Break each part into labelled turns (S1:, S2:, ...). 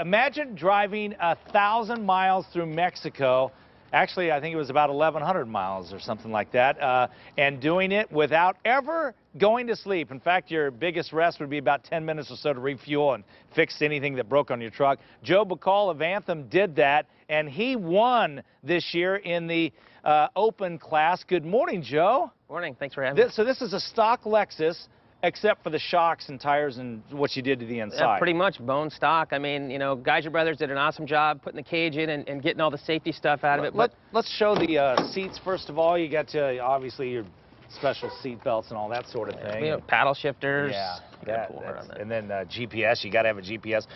S1: imagine driving 1,000 miles through Mexico. Actually, I think it was about 1,100 miles or something like that, and doing it without ever going to sleep. In fact, your biggest rest would be about 10 minutes or so to refuel and fix anything that broke on your truck. Joe Bacal of Anthem did that, and he won this year in the open class. Good morning, Joe.
S2: Morning. Thanks for having me.
S1: So this is a stock Lexus, except for the shocks and tires and what you did to the inside.
S2: Yeah, pretty much bone stock. I mean, you know, Geiger Brothers did an awesome job putting the cage in and getting all the safety stuff out of it.
S1: Let's show the seats first of all. You got obviously your special seat belts and all that sort of thing.
S2: You know, paddle shifters.
S1: Yeah, and then GPS. You got to have a GPS.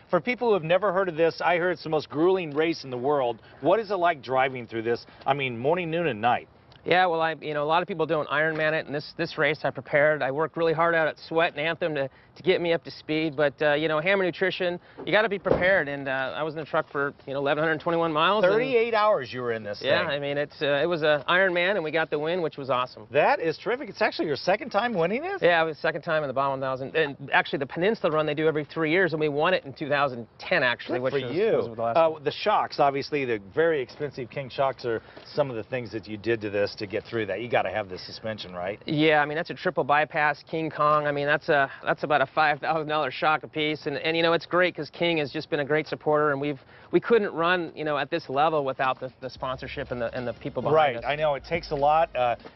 S1: For people who have never heard of this, I heard it's the most grueling race in the world. What is it like driving through this? I mean, morning, noon, and night.
S2: Yeah, well, you know, a lot of people don't Ironman it, and this race I prepared. I worked really hard out at Sweat and Anthem to get me up to speed, but, you know, Hammer Nutrition, you got to be prepared, and I was in the truck for, you know, 1,121 miles.
S1: 38 hours you were in this thing.
S2: Yeah, I mean, it was a Ironman, and we got the win, which was awesome.
S1: That is terrific. It's actually your second time winning this?
S2: Yeah, it was second time in the Baja 1000, and actually the Peninsula run they do every 3 years, and we won it in 2010, actually.
S1: Good for you.
S2: The last one.
S1: The shocks, obviously, the very expensive King shocks are some of the things that you did to this to get through that. You got to have the suspension, right?
S2: Yeah, I mean, that's a triple bypass King Kong. I mean, that's about a $5,000 shock a piece, and you know, it's great because King has just been a great supporter, and we couldn't run, you know, at this level without the sponsorship and the people behind us.
S1: Right, I know it takes a lot.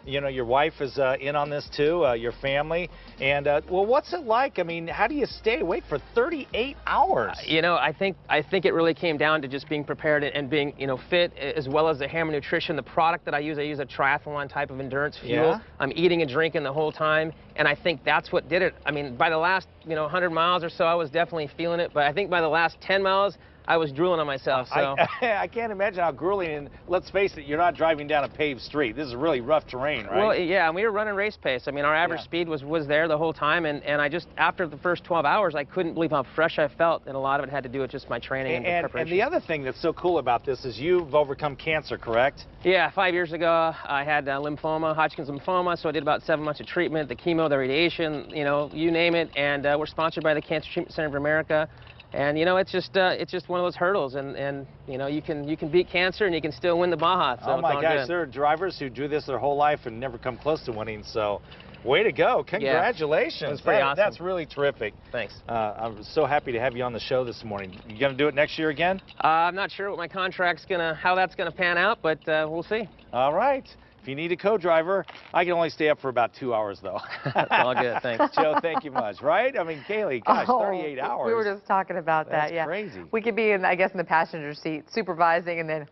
S1: You know, your wife is in on this too, your family, and well, what's it like? I mean, how do you stay awake for 38 hours?
S2: You know, I think it really came down to just being prepared and being, you know, fit, as well as the Hammer Nutrition. The product that I use a triathlon type of endurance fuel.
S1: Yeah.
S2: I'm eating and drinking the whole time, and I think that's what did it. I mean, by the last, you know, 100 miles or so, I was definitely feeling it, but I think by the last 10 miles, I was drooling on myself. So
S1: I can't imagine how grueling, and let's face it, you're not driving down a paved street. This is really rough terrain, right?
S2: Well, yeah, and we were running race pace. I mean, our average speed was there the whole time, and I just, after the first 12 hours, I couldn't believe how fresh I felt, and a lot of it had to do with just my training and preparation.
S1: And the other thing that's so cool about this is you've overcome cancer, correct?
S2: Yeah, 5 years ago, I had lymphoma, Hodgkin's lymphoma, so I did about 7 months of treatment, the chemo, the radiation, you know, you name it, and we're sponsored by the Cancer Treatment Center of America. And you know, it's just one of those hurdles, and you know, you can beat cancer and you can still win the Baja. So
S1: oh my gosh, there are drivers who do this their whole life and never come close to winning. So, way to go! Congratulations.
S2: Yeah, it was pretty awesome.
S1: That's really terrific.
S2: Thanks.
S1: I'm so happy to have you on the show this morning. You gonna do it next year again?
S2: I'm not sure what my contract's how that's gonna pan out, but we'll see.
S1: All right. If you need a co-driver, I can only stay up for about 2 hours, though.
S2: That's all good, thanks.
S1: Joe, thank you much, right? I mean, Kaylee, gosh, 38 hours.
S3: We were just talking about that,
S1: That's crazy.
S3: We could be, I guess, in the passenger seat, supervising, and then...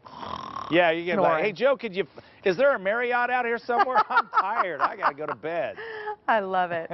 S1: Yeah, you get like, hey, Joe, is there a Marriott out here somewhere? I'm tired. I got to go to bed.
S3: I love it.